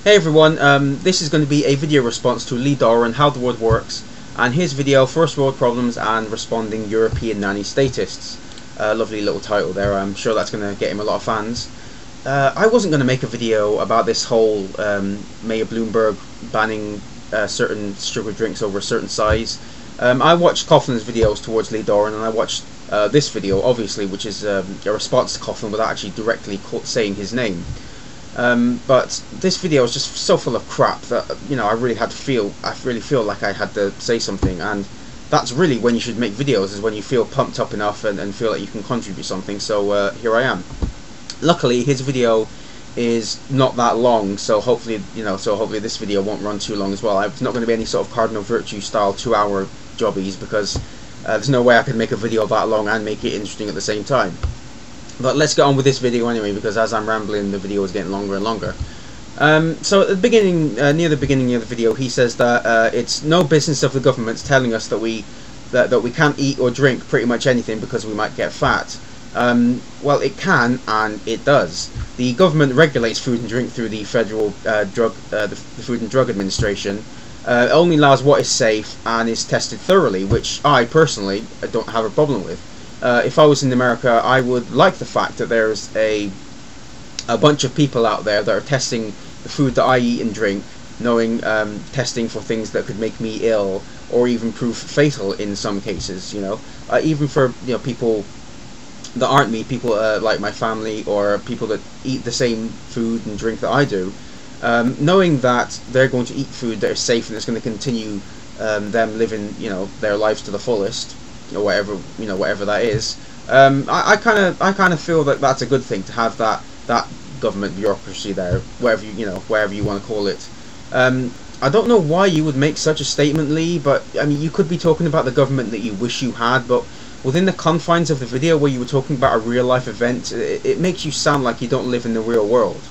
Hey everyone, this is going to be a video response to Doren, How the World Works, and his video, First World Problems and Responding European Nanny Statists. Lovely little title there. I'm sure that's going to get him a lot of fans. I wasn't going to make a video about this whole Mayor Bloomberg banning certain sugar drinks over a certain size. I watched Coughlin's videos towards Doren, and I watched this video, obviously, which is a response to Coughlin without actually directly saying his name. But this video is just so full of crap that I really feel like I had to say something, and that's really when you should make videos, is when you feel pumped up enough and feel like you can contribute something. So here I am. Luckily his video is not that long, so hopefully this video won't run too long as well. It's not going to be any sort of Cardinal Virtue style 2-hour jobbies, because there's no way I could make a video that long and make it interesting at the same time. But let's get on with this video anyway, because as I'm rambling, the video is getting longer and longer. So at the beginning, near the beginning of the video, he says that it's no business of the government's telling us that we can't eat or drink pretty much anything because we might get fat. Well, it can, and it does. The government regulates food and drink through the Federal the Food and Drug Administration. It only allows what is safe and is tested thoroughly, which I personally don't have a problem with. If I was in America, I would like the fact that there's a bunch of people out there that are testing the food that I eat and drink, knowing testing for things that could make me ill or even prove fatal in some cases. Even for people that aren't me, people like my family or people that eat the same food and drink that I do, knowing that they're going to eat food that is safe and is going to continue them living their lives to the fullest, or whatever that is. I kind of feel that that's a good thing, to have that government bureaucracy there, wherever you want to call it. I don't know why you would make such a statement, Lee, but I mean, you could be talking about the government that you wish you had, but within the confines of the video where you were talking about a real life event, it makes you sound like you don't live in the real world.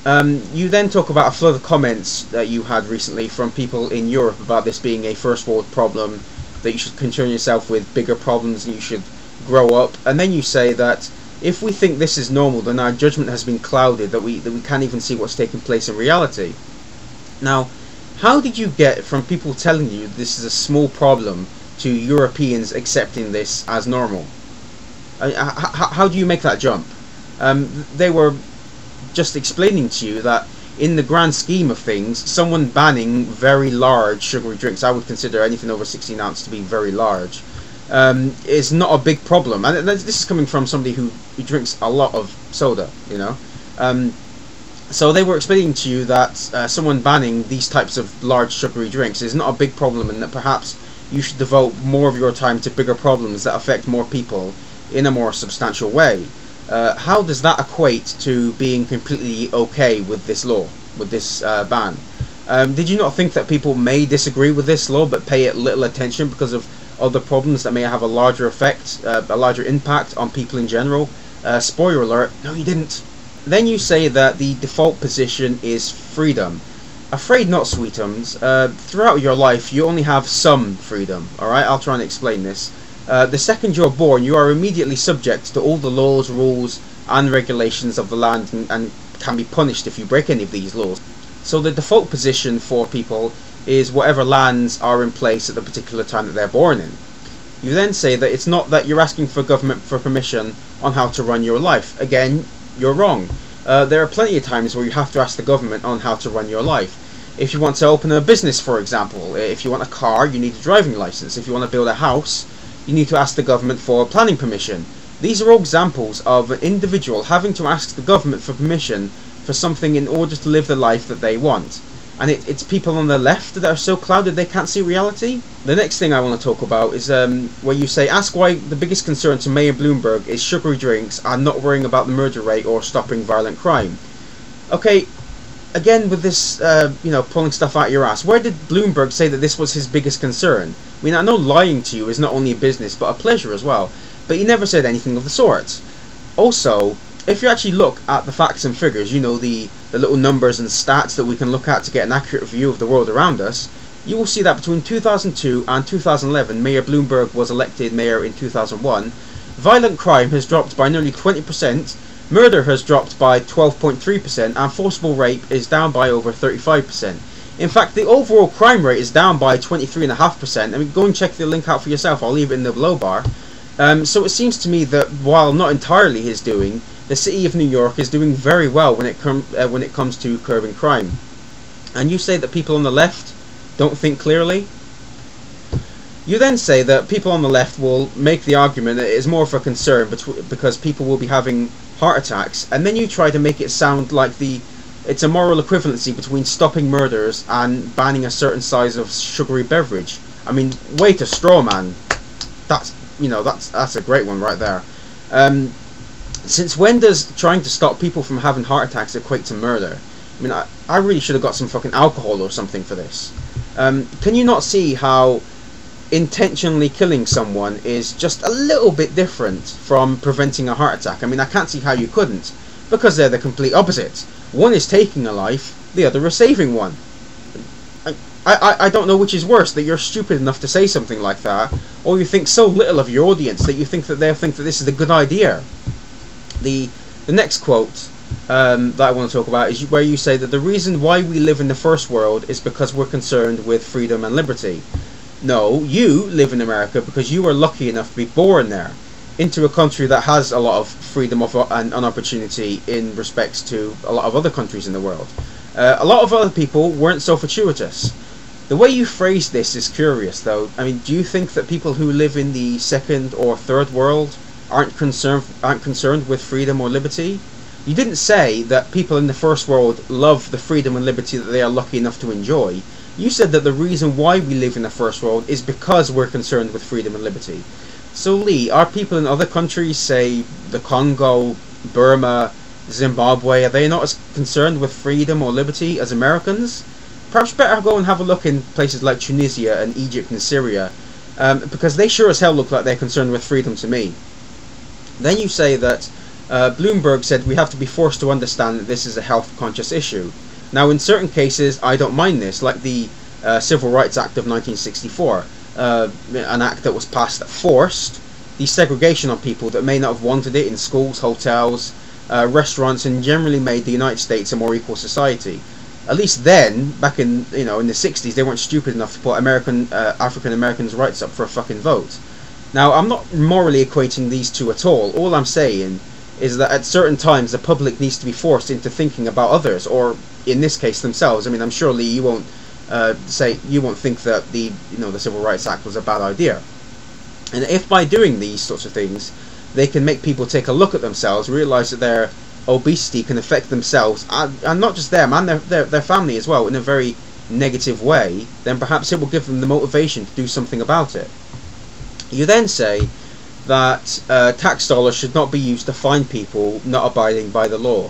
You then talk about a flood of comments that you had recently from people in Europe about this being a first world problem, that you should concern yourself with bigger problems and you should grow up. And then you say that if we think this is normal, then our judgment has been clouded, that we can't even see what's taking place in reality. Now, how did you get from people telling you this is a small problem to Europeans accepting this as normal? How do you make that jump? They were just explaining to you that in the grand scheme of things, someone banning very large sugary drinks — I would consider anything over 16 ounce to be very large — is not a big problem. And this is coming from somebody who drinks a lot of soda, so they were explaining to you that someone banning these types of large sugary drinks is not a big problem, and that perhaps you should devote more of your time to bigger problems that affect more people in a more substantial way. How does that equate to being completely okay with this law, with this ban? Did you not think that people may disagree with this law but pay it little attention because of other problems that may have a larger effect, a larger impact on people in general? Spoiler alert, no you didn't. Then you say that the default position is freedom. Afraid not, sweetums. Throughout your life you only have some freedom, alright? I'll try and explain this. The second you're born, you are immediately subject to all the laws, rules and regulations of the land, and can be punished if you break any of these laws. So the default position for people is whatever lands are in place at the particular time that they're born in. You then say that it's not that you're asking for government for permission on how to run your life. Again, you're wrong. There are plenty of times where you have to ask the government on how to run your life. If you want to open a business, for example, if you want a car, you need a driving license. If you want to build a house, you need to ask the government for planning permission. These are all examples of an individual having to ask the government for permission for something in order to live the life that they want. And it's people on the left that are so clouded they can't see reality. The next thing I want to talk about is where you say, ask why the biggest concern to Mayor Bloomberg is sugary drinks and not worrying about the murder rate or stopping violent crime. Okay, again with this, pulling stuff out your ass, where did Bloomberg say that this was his biggest concern? I mean, I know lying to you is not only a business but a pleasure as well, but he never said anything of the sort. Also, if you actually look at the facts and figures, the little numbers and stats that we can look at to get an accurate view of the world around us, you will see that between 2002 and 2011, Mayor Bloomberg was elected mayor in 2001, violent crime has dropped by nearly 20%, Murder has dropped by 12.3% and forcible rape is down by over 35%. In fact, the overall crime rate is down by 23.5%. I mean, go and check the link out for yourself. I'll leave it in the below bar. So it seems to me that while not entirely his doing, the city of New York is doing very well when it comes to curbing crime. And you say that people on the left don't think clearly? You then say that people on the left will make the argument that it is more of a concern because people will be having heart attacks, and then you try to make it sound like it's a moral equivalency between stopping murders and banning a certain size of sugary beverage. I mean, way to straw man. That's a great one right there. Since when does trying to stop people from having heart attacks equate to murder? I mean, I really should have got some fucking alcohol or something for this. Can you not see how intentionally killing someone is just a little bit different from preventing a heart attack? I mean, I can't see how you couldn't, because they're the complete opposite. One is taking a life, the other is saving one. I don't know which is worse, that you're stupid enough to say something like that, or you think so little of your audience that you think that they'll think that this is a good idea. The next quote that I want to talk about is where you say that the reason why we live in the first world is because we're concerned with freedom and liberty. No, you live in America because you were lucky enough to be born there, into a country that has a lot of freedom and opportunity in respects to a lot of other countries in the world. A lot of other people weren't so fortuitous. The way you phrase this is curious, though. I mean, do you think that people who live in the second or third world aren't concerned with freedom or liberty? You didn't say that people in the first world love the freedom and liberty that they are lucky enough to enjoy. You said that the reason why we live in the first world is because we're concerned with freedom and liberty. So Lee, are people in other countries, say the Congo, Burma, Zimbabwe, are they not as concerned with freedom or liberty as Americans? Perhaps better go and have a look in places like Tunisia and Egypt and Syria, because they sure as hell look like they're concerned with freedom to me. Then you say that Bloomberg said we have to be forced to understand that this is a health-conscious issue. Now, in certain cases, I don't mind this, like the Civil Rights Act of 1964, an act that was passed that forced the segregation on people that may not have wanted it in schools, hotels, restaurants, and generally made the United States a more equal society. At least then, back in in the 60s, they weren't stupid enough to put African Americans' rights up for a fucking vote. Now, I'm not morally equating these two at all. All I'm saying is that at certain times the public needs to be forced into thinking about others, or in this case themselves. I mean, I'm sure, Lee, you won't think that the Civil Rights Act was a bad idea. And if by doing these sorts of things they can make people take a look at themselves, realise that their obesity can affect themselves and not just them, and their family as well, in a very negative way, then perhaps it will give them the motivation to do something about it. You then say that tax dollars should not be used to fine people not abiding by the law.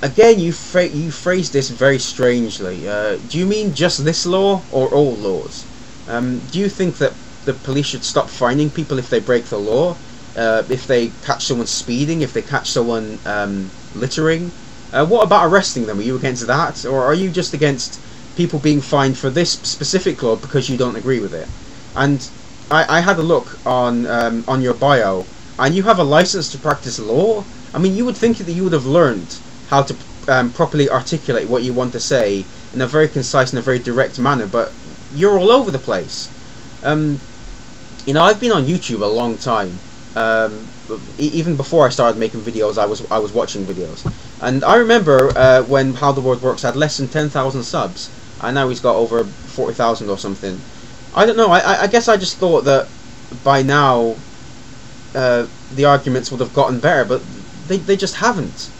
Again, you phrase this very strangely. Do you mean just this law or all laws? Do you think that the police should stop fining people if they break the law? If they catch someone speeding, if they catch someone littering? What about arresting them? Are you against that? Or are you just against people being fined for this specific law because you don't agree with it? And I had a look on your bio, and you have a license to practice law? I mean, you would think that you would have learned how to properly articulate what you want to say in a very concise and a very direct manner, but you're all over the place. I've been on YouTube a long time. Even before I started making videos, I was watching videos, and I remember when How the World Works had less than 10,000 subs, and now he's got over 40,000 or something. I don't know. I guess I just thought that by now the arguments would have gotten better, but they just haven't.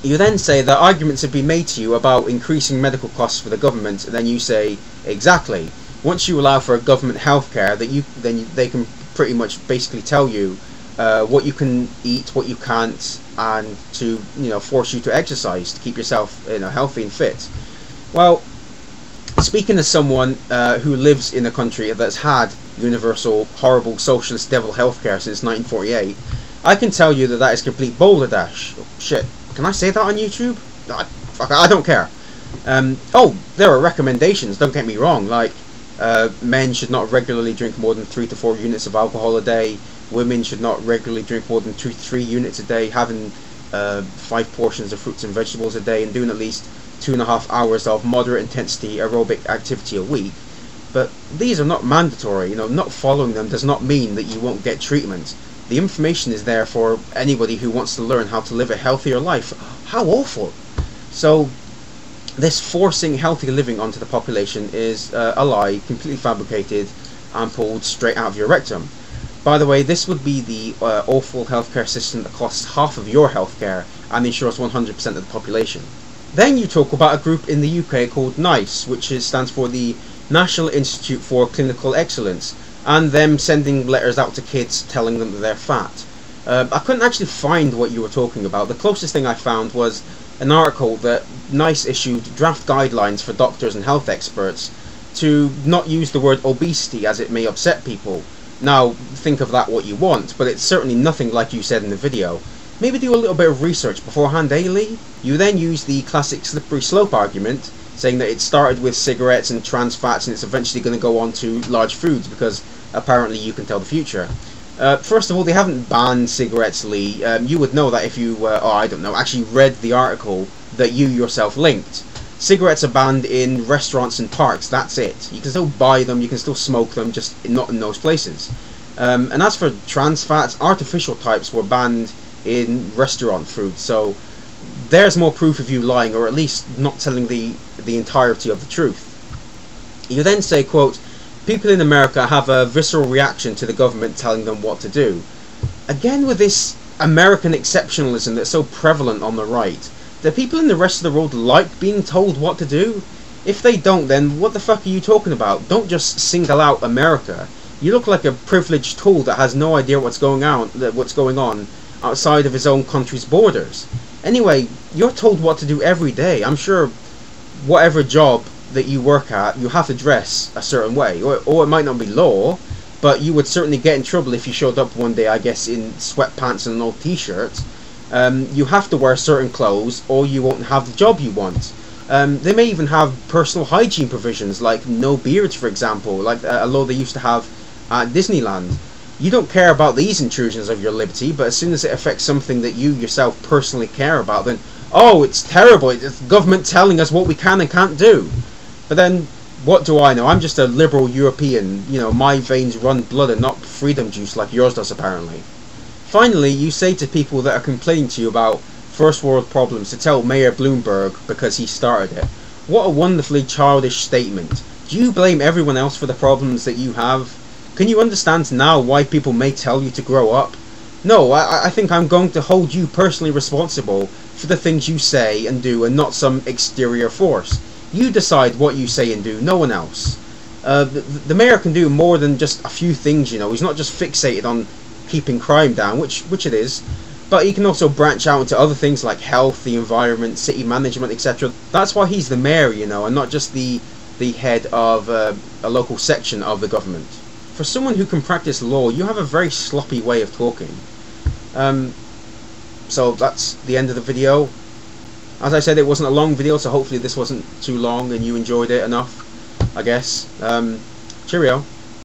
You then say that arguments have been made to you about increasing medical costs for the government, and then you say, exactly. Once you allow for government healthcare, then they can pretty much basically tell you what you can eat, what you can't, and to force you to exercise to keep yourself healthy and fit. Well, speaking as someone who lives in a country that's had universal, horrible, socialist devil healthcare since 1948, I can tell you that that is complete balderdash. Oh, shit, can I say that on YouTube? Fuck, I don't care. Oh, there are recommendations, don't get me wrong, like men should not regularly drink more than 3 to 4 units of alcohol a day. women should not regularly drink more than 2 to 3 units a day, having 5 portions of fruits and vegetables a day, and doing at least 2.5 hours of moderate intensity aerobic activity a week. But these are not mandatory. Not following them does not mean that you won't get treatment. The information is there for anybody who wants to learn how to live a healthier life. How awful! So this forcing healthy living onto the population is a lie, completely fabricated and pulled straight out of your rectum. By the way, this would be the awful healthcare system that costs half of your healthcare and insures 100% of the population. Then you talk about a group in the UK called NICE, which stands for the National Institute for Clinical Excellence, and them sending letters out to kids telling them that they're fat. I couldn't actually find what you were talking about. The closest thing I found was an article that NICE issued draft guidelines for doctors and health experts to not use the word obesity as it may upset people. Now, think of that what you want, but it's certainly nothing like you said in the video. Maybe do a little bit of research beforehand, eh, Lee? You then use the classic slippery slope argument, saying that it started with cigarettes and trans fats and it's eventually going to go on to large foods because apparently you can tell the future. First of all, they haven't banned cigarettes, Lee. You would know that if you, I don't know, actually read the article that you yourself linked. Cigarettes are banned in restaurants and parks, that's it. You can still buy them, you can still smoke them, just not in those places. And as for trans fats, artificial types were banned in restaurant food, so there's more proof of you lying, or at least not telling the entirety of the truth. You then say, quote, people in America have a visceral reaction to the government telling them what to do. Again with this American exceptionalism that's so prevalent on the right. Do people in the rest of the world like being told what to do? If they don't, then what the fuck are you talking about? Don't just single out America. You look like a privileged tool that has no idea what's going on outside of his own country's borders. Anyway, you're told what to do every day. I'm sure whatever job that you work at, you have to dress a certain way, or it might not be law, but you would certainly get in trouble if you showed up one day, I guess, in sweatpants and an old t-shirt. You have to wear certain clothes or you won't have the job you want. They may even have personal hygiene provisions, like no beards, for example, like a law they used to have at Disneyland. You don't care about these intrusions of your liberty, but as soon as it affects something that you yourself personally care about, then, oh, it's terrible, it's government telling us what we can and can't do. But then, what do I know? I'm just a liberal European. My veins run blood and not freedom juice like yours does, apparently. Finally, you say to people that are complaining to you about first world problems to tell Mayor Bloomberg because he started it. What a wonderfully childish statement. Do you blame everyone else for the problems that you have? Can you understand now why people may tell you to grow up? No, I think I'm going to hold you personally responsible for the things you say and do, and not some exterior force. You decide what you say and do, no one else. The mayor can do more than just a few things, He's not just fixated on keeping crime down, which it is, but he can also branch out into other things like health, the environment, city management, etc. That's why he's the mayor, and not just the head of a local section of the government. For someone who can practice law, you have a very sloppy way of talking. So that's the end of the video. As I said, it wasn't a long video, so hopefully this wasn't too long and you enjoyed it enough, I guess. Cheerio.